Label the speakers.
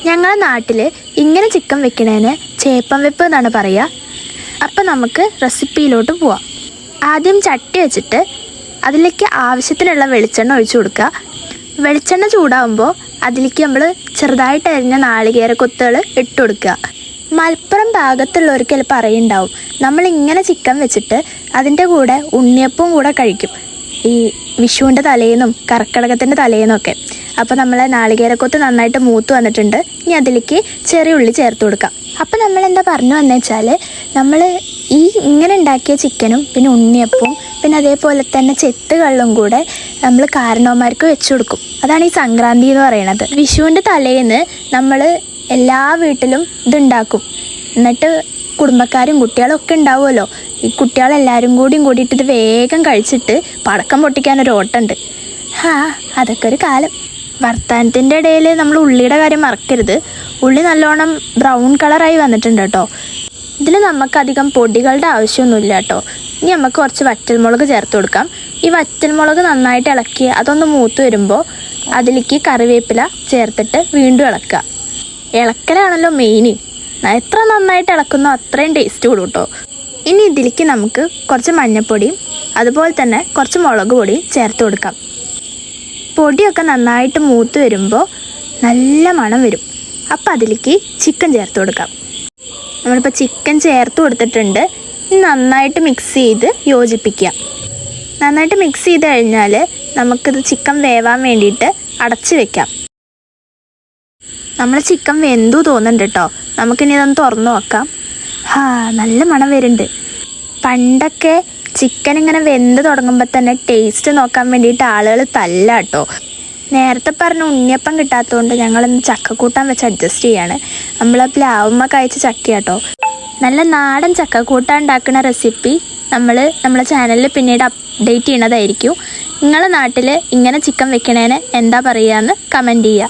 Speaker 1: ഞങ്ങളുടെ നാട്ടിൽ ഇങ്ങനെ ചിക്കൻ വെക്കണേന് ചേപ്പം വെപ്പ് എന്നാണ് പറയുക. അപ്പം നമുക്ക് റെസിപ്പിയിലോട്ട് പോവാം. ആദ്യം ചട്ടി വെച്ചിട്ട് അതിലേക്ക് ആവശ്യത്തിനുള്ള വെളിച്ചെണ്ണ ഒഴിച്ചു കൊടുക്കുക. വെളിച്ചെണ്ണ ചൂടാകുമ്പോൾ അതിലേക്ക് നമ്മൾ ചെറുതായിട്ട് അരിഞ്ഞ നാളികേര കൊത്തുകൾ ഇട്ട് കൊടുക്കുക. മലപ്പുറം ഭാഗത്തുള്ളവർക്ക് ചിലപ്പോൾ അറിയുണ്ടാവും, നമ്മളിങ്ങനെ ചിക്കൻ വെച്ചിട്ട് അതിൻ്റെ കൂടെ ഉണ്ണിയപ്പവും കൂടെ കഴിക്കും, ഈ വിഷുവിൻ്റെ തലേന്നും കർക്കിടകത്തിൻ്റെ തലേന്നൊക്കെ. അപ്പോൾ നമ്മളെ നാളികേരക്കൊത്ത് നന്നായിട്ട് മൂത്ത് വന്നിട്ടുണ്ട്. ഇനി അതിലേക്ക് ചെറിയ ഉള്ളി ചേർത്ത് കൊടുക്കാം. അപ്പോൾ നമ്മളെന്താ പറഞ്ഞു വന്നു വെച്ചാൽ, നമ്മൾ ഈ ഇങ്ങനെ ഉണ്ടാക്കിയ ചിക്കനും പിന്നെ ഉണ്ണിയപ്പവും പിന്നെ അതേപോലെ തന്നെ ചെത്തുകളിലും കൂടെ നമ്മൾ കാരണവന്മാർക്ക് വെച്ച് കൊടുക്കും. അതാണ് ഈ സംക്രാന്തി എന്ന് പറയുന്നത്. വിഷുവിൻ്റെ തലേന്ന് നമ്മൾ എല്ലാ വീട്ടിലും ഇതുണ്ടാക്കും. എന്നിട്ട് കുടുംബക്കാരും കുട്ടികളും ഒക്കെ ഉണ്ടാവുമല്ലോ. ഈ കുട്ടികളെല്ലാവരും കൂടിയിട്ട് ഇത് വേഗം കഴിച്ചിട്ട് പടക്കം പൊട്ടിക്കാനൊരു ഓട്ടമുണ്ട്. അതൊക്കെ ഒരു കാലം. വർത്തമാനത്തിൻ്റെ ഇടയിൽ നമ്മൾ ഉള്ളിയുടെ കാര്യം മറക്കരുത്. ഉള്ളി നല്ലോണം ബ്രൗൺ കളറായി വന്നിട്ടുണ്ട് കേട്ടോ. ഇതിൽ നമുക്കധികം പൊടികളുടെ ആവശ്യമൊന്നുമില്ല കേട്ടോ. ഇനി നമുക്ക് കുറച്ച് വറ്റൽമുളക് ചേർത്ത് കൊടുക്കാം. ഈ വറ്റൽമുളക് നന്നായിട്ട് ഇളക്കി അതൊന്ന് മൂത്ത് വരുമ്പോൾ അതിലേക്ക് കറിവേപ്പില ചേർത്തിട്ട് വീണ്ടും ഇളക്കുക. ഇളക്കലാണല്ലോ മെയിൻ. എത്ര നന്നായിട്ട് ഇളക്കുന്നോ അത്രയും ടേസ്റ്റ് കൂടും കേട്ടോ. ഇനി ഇതിലേക്ക് നമുക്ക് കുറച്ച് മഞ്ഞൾപ്പൊടിയും അതുപോലെ തന്നെ കുറച്ച് മുളക് പൊടിയും ചേർത്ത് കൊടുക്കാം. പൊടിയൊക്കെ നന്നായിട്ട് മൂത്ത് വരുമ്പോൾ നല്ല മണം വരും. അപ്പോൾ അതിലേക്ക് ചിക്കൻ ചേർത്ത് കൊടുക്കാം. നമ്മളിപ്പോൾ ചിക്കൻ ചേർത്ത് കൊടുത്തിട്ടുണ്ട്. നന്നായിട്ട് മിക്സ് ചെയ്ത് യോജിപ്പിക്കുക. നന്നായിട്ട് മിക്സ് ചെയ്ത് കഴിഞ്ഞാൽ നമുക്കിത് ചിക്കൻ വേവാൻ വേണ്ടിയിട്ട് അടച്ച് വെക്കാം. നമ്മൾ ചിക്കൻ വെന്തു തോന്നുന്നുണ്ട് കേട്ടോ. നമുക്കിനി ഇതൊന്ന് തുറന്ന് നോക്കാം. നല്ല മണം വരുന്നുണ്ട്. പണ്ടൊക്കെ ചിക്കൻ ഇങ്ങനെ വെന്ത് തുടങ്ങുമ്പോൾ തന്നെ ടേസ്റ്റ് നോക്കാൻ വേണ്ടിയിട്ട് ആളുകൾ തല്ലാട്ടോ. നേരത്തെ പറഞ്ഞ ഉണ്ണിയപ്പം കിട്ടാത്തതുകൊണ്ട് ഞങ്ങളിന്ന് ചക്കക്കൂട്ടാൻ വെച്ച് അഡ്ജസ്റ്റ് ചെയ്യാണ്. നമ്മൾ പ്ലാവുമ്മ കഴിച്ച ചക്കയാട്ടോ. നല്ല നാടൻ ചക്കക്കൂട്ടാൻ ഉണ്ടാക്കുന്ന റെസിപ്പി നമ്മളെ ചാനലിൽ പിന്നീട് അപ്ഡേറ്റ് ചെയ്യണതായിരിക്കും. നിങ്ങളുടെ നാട്ടിൽ ഇങ്ങനെ ചിക്കൻ വെക്കണേന് എന്താ പറയുക എന്ന് കമൻറ്റ് ചെയ്യുക.